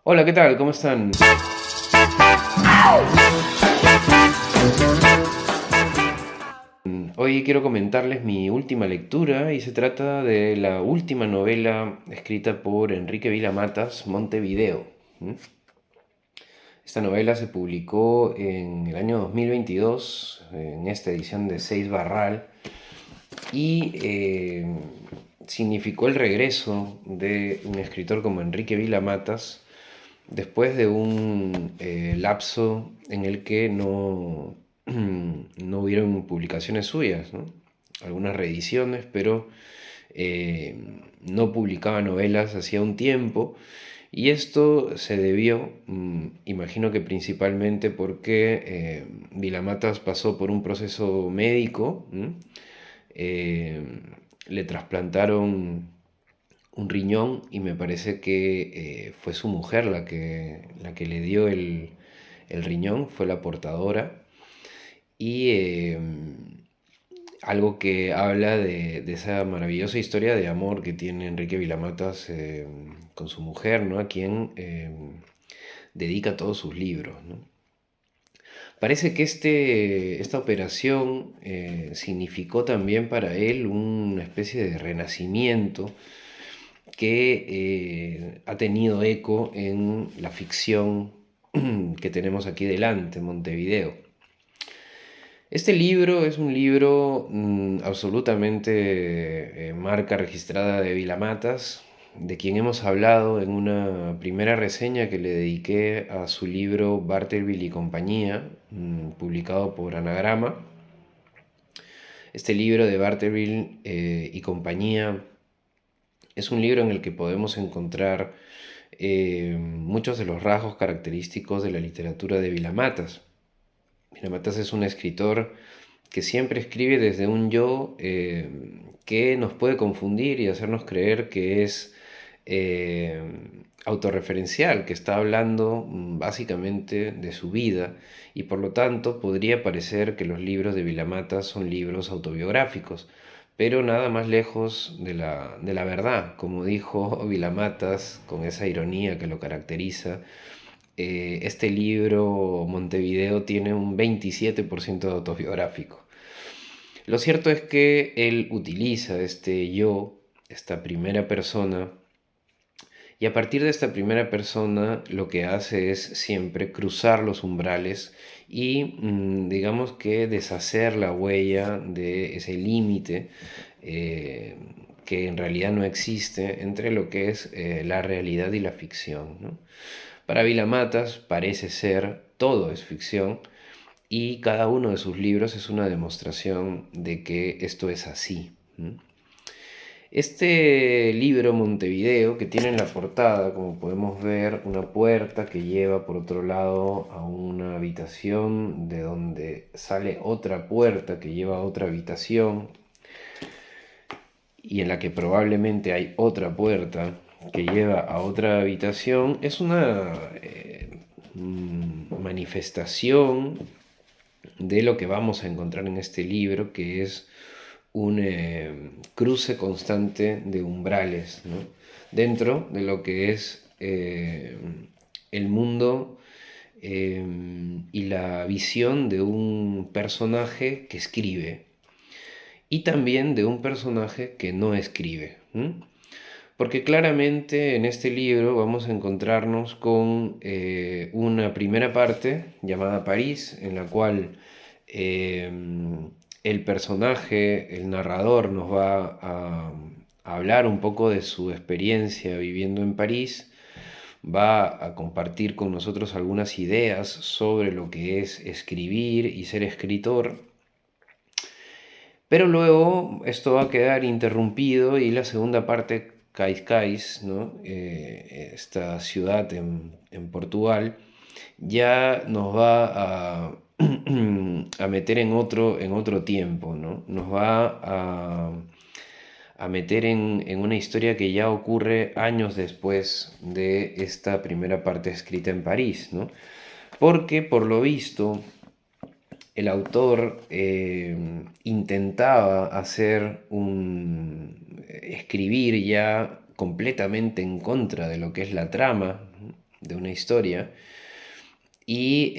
Hola, ¿qué tal? ¿Cómo están? Hoy quiero comentarles mi última lectura y se trata de la última novela escrita por Enrique Vila Matas, Montevideo. ¿Mm? Esta novela se publicó en el año 2022, en esta edición de Seis Barral, y significó el regreso de un escritor como Enrique Vila Matas después de un lapso en el que no hubieron publicaciones suyas, ¿no? Algunas reediciones, pero eh, no publicaba novelas hacía un tiempo. Y esto se debió, imagino que principalmente porque Vilamatas pasó por un proceso médico. Eh, Le trasplantaron un riñón y me parece que fue su mujer la que le dio el riñón, fue la portadora. Y algo que habla de esa maravillosa historia de amor que tiene Enrique Vilamatas con su mujer, ¿no? A quien dedica todos sus libros, ¿no? Parece que esta operación significó también para él una especie de renacimiento que ha tenido eco en la ficción que tenemos aquí delante, Montevideo. Este libro es un libro absolutamente marca registrada de Vilamatas, de quien hemos hablado en una primera reseña que le dediqué a su libro Barterville y compañía, publicado por Anagrama. Este libro de Barterville y compañía es un libro en el que podemos encontrar muchos de los rasgos característicos de la literatura de Vilamatas. Vilamatas es un escritor que siempre escribe desde un yo que nos puede confundir y hacernos creer que es eh, autorreferencial, que está hablando básicamente de su vida y por lo tanto podría parecer que los libros de Vilamatas son libros autobiográficos, pero nada más lejos de la verdad. Como dijo Vilamatas con esa ironía que lo caracteriza, este libro Montevideo tiene un 27% de autobiográfico. Lo cierto es que él utiliza este yo, esta primera persona, y a partir de esta primera persona lo que hace es siempre cruzar los umbrales y digamos que deshacer la huella de ese límite eh, que en realidad no existe entre lo que es la realidad y la ficción, ¿no? Para Vilamatas parece ser todo es ficción y cada uno de sus libros es una demostración de que esto es así. Este libro Montevideo, que tiene en la portada, como podemos ver, una puerta que lleva por otro lado a una habitación de donde sale otra puerta que lleva a otra habitación y en la que probablemente hay otra puerta que lleva a otra habitación, es una manifestación de lo que vamos a encontrar en este libro, que es un cruce constante de umbrales, ¿no? Dentro de lo que es el mundo y la visión de un personaje que escribe y también de un personaje que no escribe. Porque claramente en este libro vamos a encontrarnos con una primera parte llamada París, en la cual eh, el personaje, el narrador, nos va a hablar un poco de su experiencia viviendo en París, va a compartir con nosotros algunas ideas sobre lo que es escribir y ser escritor, pero luego esto va a quedar interrumpido y la segunda parte, Cascais, ¿no? Esta ciudad en Portugal, ya nos va a meter en otro tiempo, ¿no? Nos va a meter en una historia que ya ocurre años después de esta primera parte escrita en París, ¿no? Porque por lo visto el autor intentaba escribir ya completamente en contra de lo que es la trama, de una historia y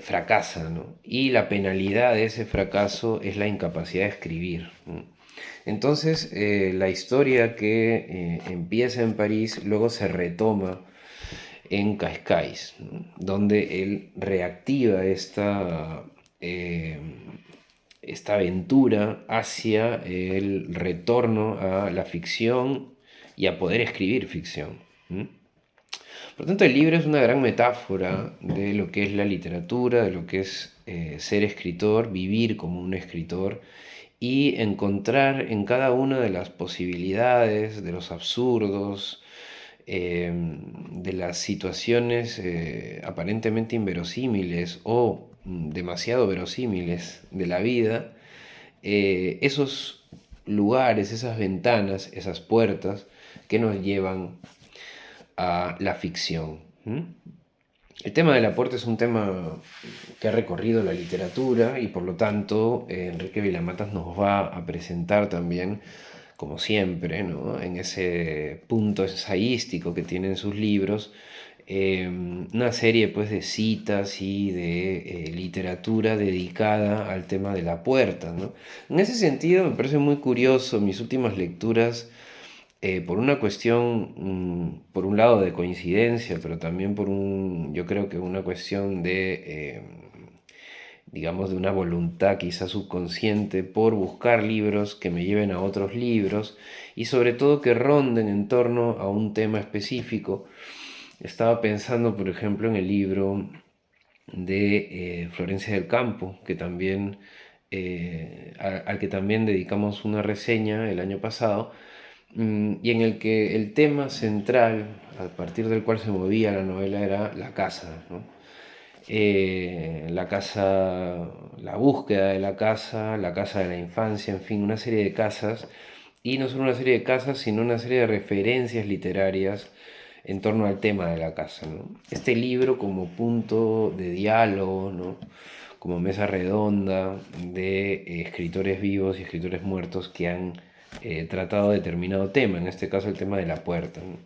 fracasa, ¿no? Y la penalidad de ese fracaso es la incapacidad de escribir, ¿no? Entonces, la historia que empieza en París luego se retoma en Cascais, ¿no? Donde él reactiva eh, esta aventura hacia el retorno a la ficción y a poder escribir ficción. ¿Mm? Por tanto, el libro es una gran metáfora de lo que es la literatura, de lo que es ser escritor, vivir como un escritor y encontrar en cada una de las posibilidades, de los absurdos, de las situaciones aparentemente inverosímiles o demasiado verosímiles de la vida, esos lugares, esas ventanas, esas puertas que nos llevan a la ficción. ¿Mm? El tema del aporte es un tema que ha recorrido la literatura y por lo tanto Enrique Vilamatas nos va a presentar también, como siempre, ¿no? En ese punto ensayístico que tiene en sus libros, una serie pues, de citas y de literatura dedicada al tema de la puerta, ¿no? En ese sentido me parece muy curioso mis últimas lecturas por una cuestión, por un lado de coincidencia, pero también yo creo que una cuestión digamos, de una voluntad quizás subconsciente por buscar libros que me lleven a otros libros y sobre todo que ronden en torno a un tema específico. Estaba pensando, por ejemplo, en el libro de Florencia del Campo, que también, al que también dedicamos una reseña el año pasado, y en el que el tema central, a partir del cual se movía la novela, era la casa, ¿no? La casa, la búsqueda de la casa de la infancia, en fin, una serie de casas, y no solo una serie de casas, sino una serie de referencias literarias en torno al tema de la casa, ¿no? Este libro como punto de diálogo, ¿no? Como mesa redonda de escritores vivos y escritores muertos que han tratado determinado tema, en este caso el tema de la puerta, ¿no?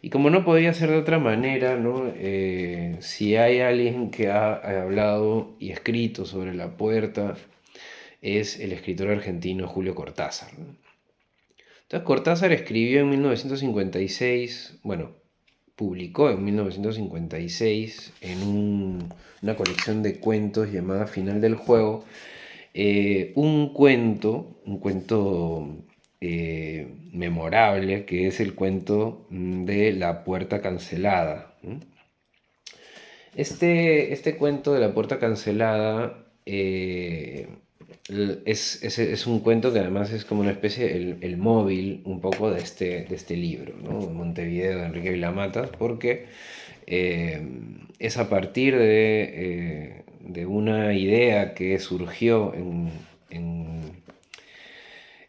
Y como no podía ser de otra manera, ¿no? Si hay alguien que ha hablado y escrito sobre la puerta, es el escritor argentino Julio Cortázar, ¿no? Entonces Cortázar escribió en 1956, bueno, publicó en 1956 en una colección de cuentos llamada Final del Juego, un cuento memorable, que es el cuento de La Puerta Cancelada. Este cuento de La Puerta Cancelada es un cuento que además es como una especie, el móvil un poco de este libro, ¿no? Montevideo de Enrique Vilamatas, porque es a partir de una idea que surgió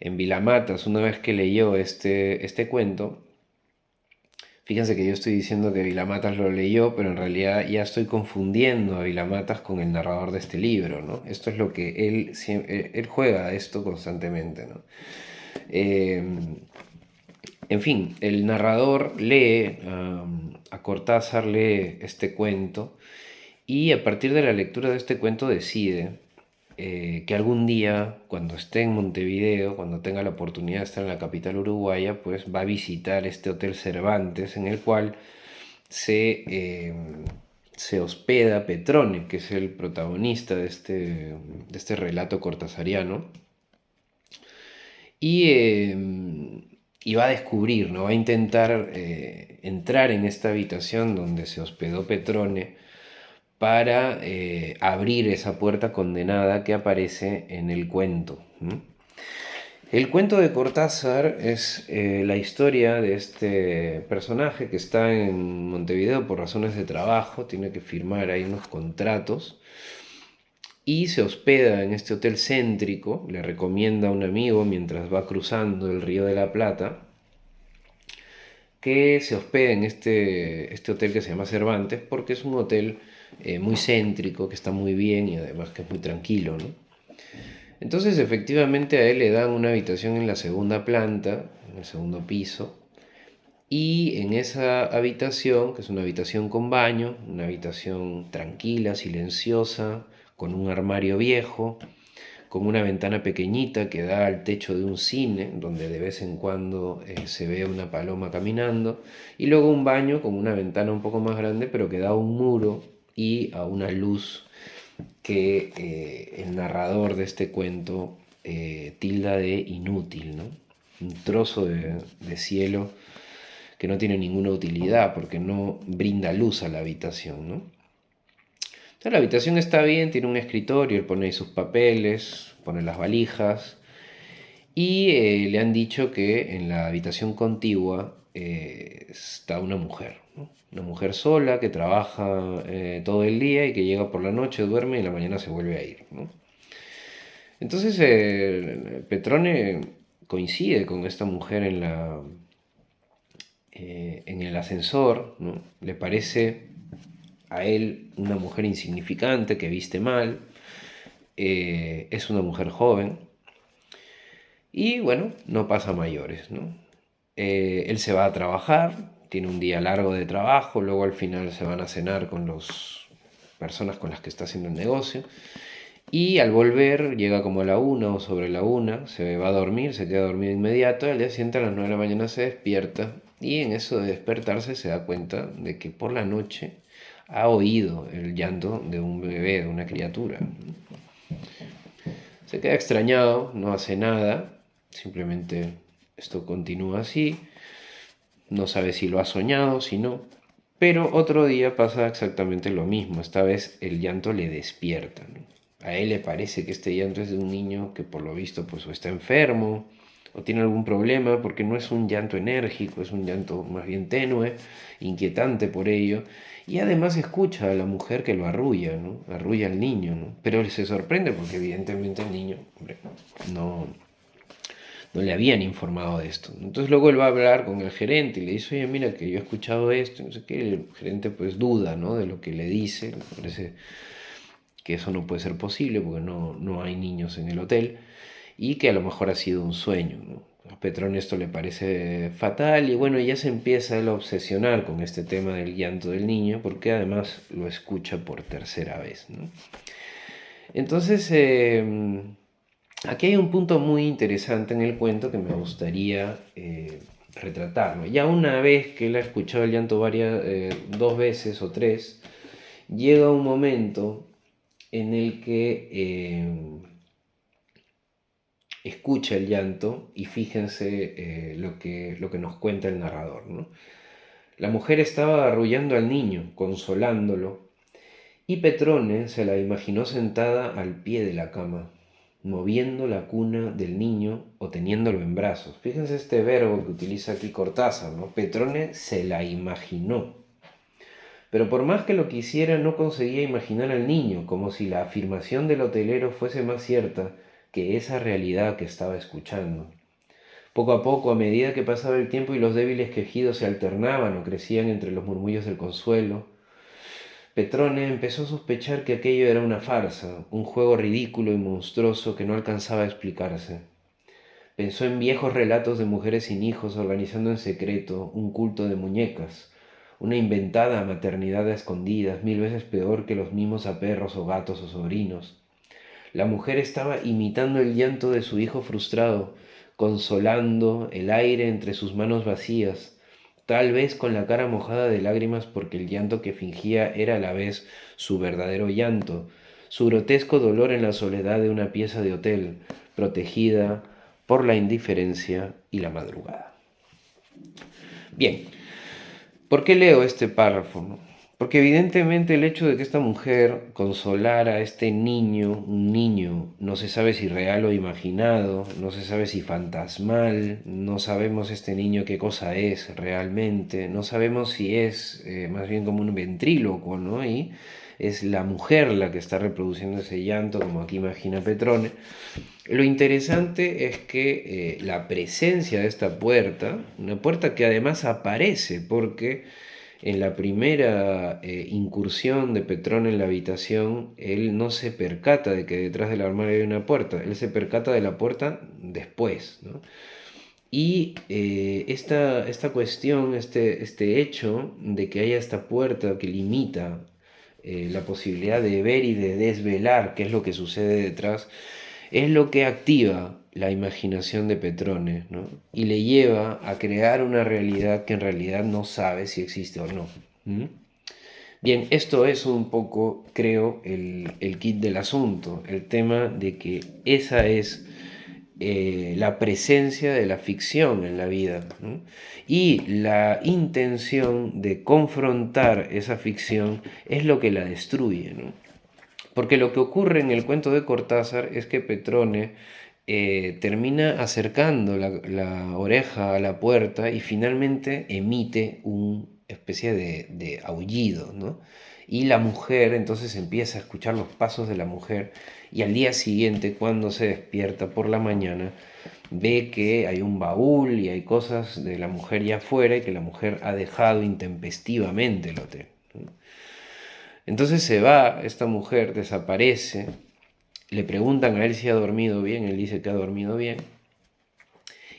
en Vilamatas una vez que leyó este cuento. Fíjense que yo estoy diciendo que Vilamatas lo leyó, pero en realidad ya estoy confundiendo a Vilamatas con el narrador de este libro, ¿no? Esto es lo que él juega a esto constantemente, ¿no? Eh, en fin, el narrador lee, a Cortázar lee este cuento y a partir de la lectura de este cuento decide que algún día, cuando esté en Montevideo, cuando tenga la oportunidad de estar en la capital uruguaya, pues va a visitar este Hotel Cervantes en el cual se hospeda Petrone, que es el protagonista de este relato cortasariano, y, eh, y va a descubrir, ¿no? Va a intentar entrar en esta habitación donde se hospedó Petrone para abrir esa puerta condenada que aparece en el cuento. El cuento de Cortázar es la historia de este personaje que está en Montevideo por razones de trabajo, tiene que firmar ahí unos contratos y se hospeda en este hotel céntrico, le recomienda a un amigo mientras va cruzando el Río de la Plata que se hospede en este hotel que se llama Cervantes porque es un hotel muy céntrico, que está muy bien y además que es muy tranquilo, ¿no? Entonces efectivamente a él le dan una habitación en la segunda planta, en el segundo piso, Y en esa habitación, que es una habitación con baño, una habitación tranquila, silenciosa, con un armario viejo, con una ventana pequeñita que da al techo de un cine, donde de vez en cuando se ve una paloma caminando, y luego un baño con una ventana un poco más grande, pero que da a un muro y a una luz que el narrador de este cuento tilda de inútil, ¿no? Un trozo de cielo que no tiene ninguna utilidad porque no brinda luz a la habitación, ¿no? Entonces, la habitación está bien, tiene un escritorio, él pone ahí sus papeles, pone las valijas y le han dicho que en la habitación contigua está una mujer, ¿no? Una mujer sola que trabaja todo el día y que llega por la noche, duerme y en la mañana se vuelve a ir, ¿no? Entonces Petrone coincide con esta mujer en el ascensor, ¿no? Le parece a él una mujer insignificante que viste mal, es una mujer joven y bueno, no pasa a mayores, ¿no? Él se va a trabajar, tiene un día largo de trabajo, luego al final se van a cenar con las personas con las que está haciendo el negocio y al volver llega como a la una o sobre la una, se va a dormir, se queda dormido inmediato, al día siguiente a las 9 de la mañana se despierta y en eso de despertarse se da cuenta de que por la noche ha oído el llanto de un bebé, de una criatura. Se queda extrañado, no hace nada, simplemente esto continúa así, no sabe si lo ha soñado, si no, pero otro día pasa exactamente lo mismo, esta vez el llanto le despierta, ¿no? A él le parece que este llanto es de un niño que por lo visto pues o está enfermo o tiene algún problema porque no es un llanto enérgico, es un llanto más bien tenue, inquietante por ello. Y además escucha a la mujer que lo arrulla, ¿no? Arrulla al niño, ¿no? Pero él se sorprende porque evidentemente el niño, hombre, no, no le habían informado de esto. Entonces luego él va a hablar con el gerente y le dice, oye, mira que yo he escuchado esto, no sé qué. El gerente pues duda, ¿no? De lo que le dice, le parece que eso no puede ser posible porque no hay niños en el hotel y que a lo mejor ha sido un sueño, ¿no? A Petrón esto le parece fatal y bueno, ya se empieza él a obsesionar con este tema del llanto del niño porque además lo escucha por tercera vez, ¿no? Entonces, aquí hay un punto muy interesante en el cuento que me gustaría retratarlo. Ya una vez que él ha escuchado el llanto dos veces o tres, llega un momento en el que escucha el llanto y fíjense lo que nos cuenta el narrador, ¿no? La mujer estaba arrullando al niño, consolándolo, y Petrone se la imaginó sentada al pie de la cama, moviendo la cuna del niño o teniéndolo en brazos. Fíjense este verbo que utiliza aquí Cortázar, ¿no? Petrone se la imaginó. Pero por más que lo quisiera, no conseguía imaginar al niño, como si la afirmación del hotelero fuese más cierta que esa realidad que estaba escuchando. Poco a poco, a medida que pasaba el tiempo y los débiles quejidos se alternaban o crecían entre los murmullos del consuelo, Petrone empezó a sospechar que aquello era una farsa, un juego ridículo y monstruoso que no alcanzaba a explicarse. Pensó en viejos relatos de mujeres sin hijos organizando en secreto un culto de muñecas, una inventada maternidad a escondidas, 1000 veces peor que los mimos a perros o gatos o sobrinos. La mujer estaba imitando el llanto de su hijo frustrado, consolando el aire entre sus manos vacías, tal vez con la cara mojada de lágrimas porque el llanto que fingía era a la vez su verdadero llanto, su grotesco dolor en la soledad de una pieza de hotel, protegida por la indiferencia y la madrugada. Bien, ¿por qué leo este párrafo? ¿No? Porque evidentemente el hecho de que esta mujer consolara a este niño, un niño, no se sabe si real o imaginado, no se sabe si fantasmal, no sabemos este niño qué cosa es realmente, no sabemos si es más bien como un ventríloco, ¿no? Y es la mujer la que está reproduciendo ese llanto, como aquí imagina Petrone. Lo interesante es que la presencia de esta puerta, una puerta que además aparece porque en la primera incursión de Petrón en la habitación, él no se percata de que detrás del armario hay una puerta, él se percata de la puerta después, ¿no? Y esta cuestión, este hecho de que haya esta puerta que limita la posibilidad de ver y de desvelar qué es lo que sucede detrás, es lo que activa la imaginación de Petrone, ¿no? Y le lleva a crear una realidad que en realidad no sabe si existe o no. ¿Mm? Bien, esto es un poco, creo, el kit del asunto, el tema de que esa es la presencia de la ficción en la vida, ¿no? Y la intención de confrontar esa ficción es lo que la destruye, ¿no? Porque lo que ocurre en el cuento de Cortázar es que Petrone termina acercando la oreja a la puerta y finalmente emite una especie de aullido, ¿no? Y la mujer entonces empieza a escuchar los pasos de la mujer y al día siguiente, cuando se despierta por la mañana, ve que hay un baúl y hay cosas de la mujer ya afuera y que la mujer ha dejado intempestivamente el hotel, ¿no? Entonces se va, esta mujer desaparece, le preguntan a él si ha dormido bien, él dice que ha dormido bien,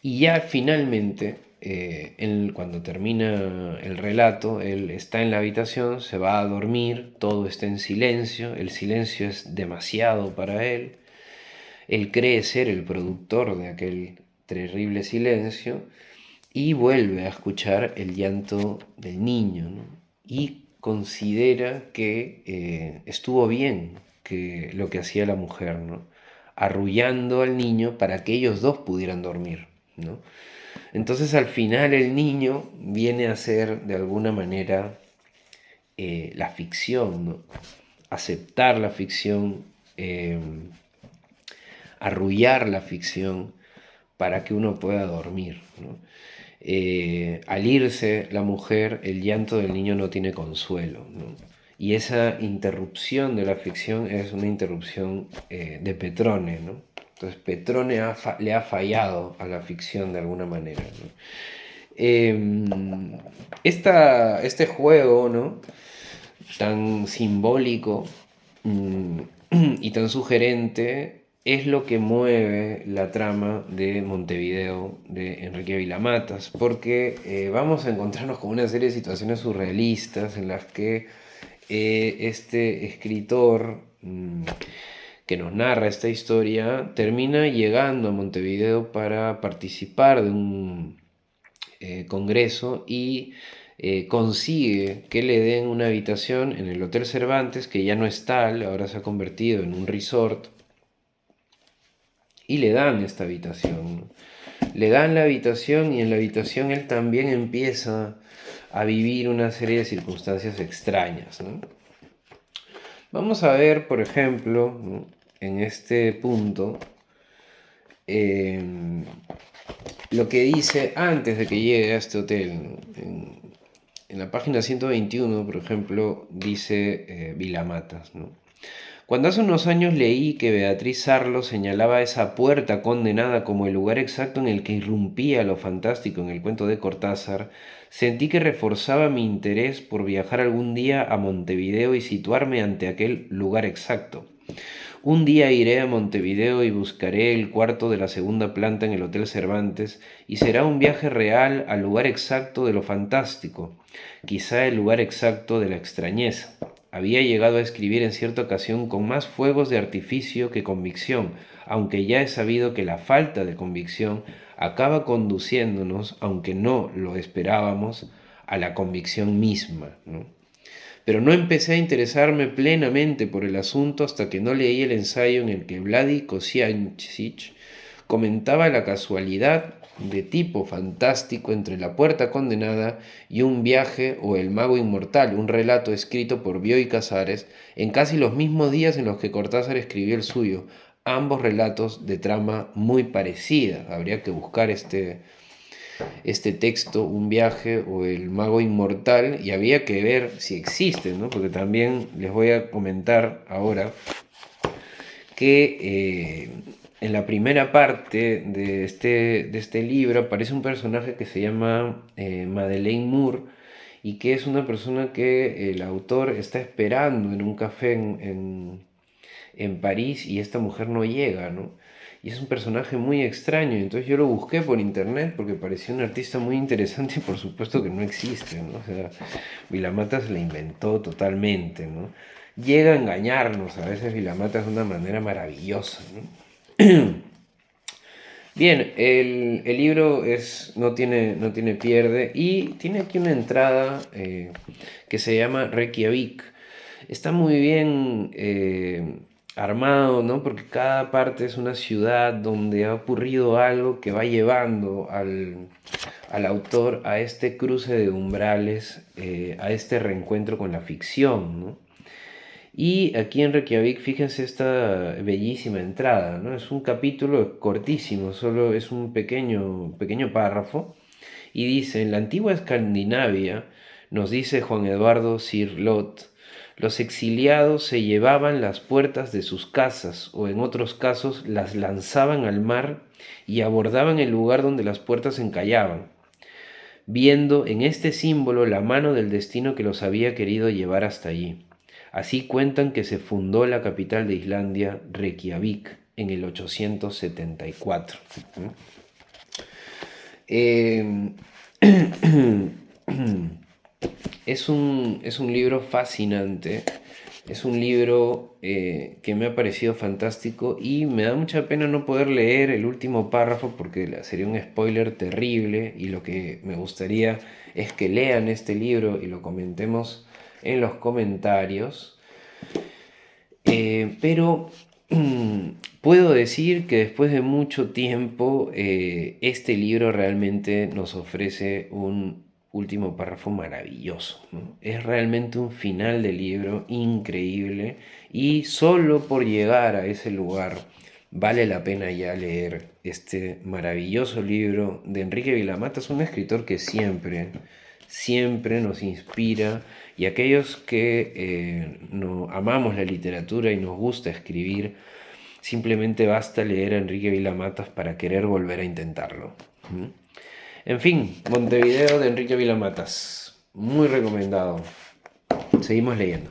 y ya finalmente, cuando termina el relato, él está en la habitación, se va a dormir, todo está en silencio, el silencio es demasiado para él cree ser el productor de aquel terrible silencio y vuelve a escuchar el llanto del niño, ¿no? Y considera que estuvo bien que lo que hacía la mujer, ¿no? Arrullando al niño para que ellos dos pudieran dormir, ¿no? Entonces al final el niño viene a ser de alguna manera la ficción, ¿no? Aceptar la ficción, arrullar la ficción para que uno pueda dormir, ¿no? Al irse la mujer, el llanto del niño no tiene consuelo, ¿no? Y esa interrupción de la ficción es una interrupción de Petrone, ¿no? Entonces Petrone le ha fallado a la ficción de alguna manera, ¿no? Este juego, ¿no? Tan simbólico y tan sugerente es lo que mueve la trama de Montevideo de Enrique Vilamatas, porque vamos a encontrarnos con una serie de situaciones surrealistas en las que este escritor que nos narra esta historia termina llegando a Montevideo para participar de un congreso y consigue que le den una habitación en el Hotel Cervantes, que ya no es tal, ahora se ha convertido en un resort, y le dan esta habitación. Le dan la habitación y en la habitación él también empieza a vivir una serie de circunstancias extrañas, ¿no? Vamos a ver, por ejemplo, ¿no? En este punto, eh, lo que dice antes de que llegue a este hotel. En la página 121, por ejemplo, dice Vilamatas, ¿no? Cuando hace unos años leí que Beatriz Sarlo señalaba esa puerta condenada como el lugar exacto en el que irrumpía lo fantástico en el cuento de Cortázar, sentí que reforzaba mi interés por viajar algún día a Montevideo y situarme ante aquel lugar exacto. Un día iré a Montevideo y buscaré el cuarto de la segunda planta en el Hotel Cervantes y será un viaje real al lugar exacto de lo fantástico, quizá el lugar exacto de la extrañeza. Había llegado a escribir en cierta ocasión con más fuegos de artificio que convicción, aunque ya he sabido que la falta de convicción acaba conduciéndonos, aunque no lo esperábamos, a la convicción misma, ¿no? Pero no empecé a interesarme plenamente por el asunto hasta que no leí el ensayo en el que Vladi Kosiancic comentaba la casualidad de tipo fantástico entre La puerta condenada y Un viaje o El mago inmortal, un relato escrito por Bioy Casares en casi los mismos días en los que Cortázar escribió el suyo, ambos relatos de trama muy parecida. Habría que buscar este texto, Un viaje o El mago inmortal, y había que ver si existe, ¿no? Porque también les voy a comentar ahora que en la primera parte de este libro aparece un personaje que se llama Madeleine Moore y que es una persona que el autor está esperando en un café en París y esta mujer no llega, ¿no? y es un personaje muy extraño. Entonces yo lo busqué por internet porque parecía un artista muy interesante y por supuesto que no existe, ¿no? O sea, Vilamata se la inventó totalmente, ¿no? Llega a engañarnos a veces Vilamata de una manera maravillosa, ¿no? Bien, el libro no tiene pierde y tiene aquí una entrada que se llama Reykjavik. Está muy bien armado, ¿no? Porque cada parte es una ciudad donde ha ocurrido algo que va llevando al autor a este cruce de umbrales, a este reencuentro con la ficción, ¿no? Y aquí en Reykjavik, fíjense esta bellísima entrada, ¿no? Es un capítulo cortísimo, solo es un pequeño párrafo. Y dice, en la antigua Escandinavia, nos dice Juan Eduardo Sirlot, los exiliados se llevaban las puertas de sus casas o en otros casos las lanzaban al mar y abordaban el lugar donde las puertas encallaban, viendo en este símbolo la mano del destino que los había querido llevar hasta allí. Así cuentan que se fundó la capital de Islandia, Reykjavik, en el 874. Eh, es un libro fascinante, es un libro que me ha parecido fantástico y me da mucha pena no poder leer el último párrafo porque sería un spoiler terrible y lo que me gustaría es que lean este libro y lo comentemos en los comentarios. Pero puedo decir que después de mucho tiempo este libro realmente nos ofrece un último párrafo maravilloso, ¿no? Es realmente un final de libro increíble y solo por llegar a ese lugar vale la pena ya leer este maravilloso libro de Enrique Vilamata. Es un escritor que siempre nos inspira y aquellos que no amamos la literatura y nos gusta escribir, simplemente basta leer a Enrique Vilamatas para querer volver a intentarlo. En fin, Montevideo de Enrique Vilamatas, muy recomendado. Seguimos leyendo.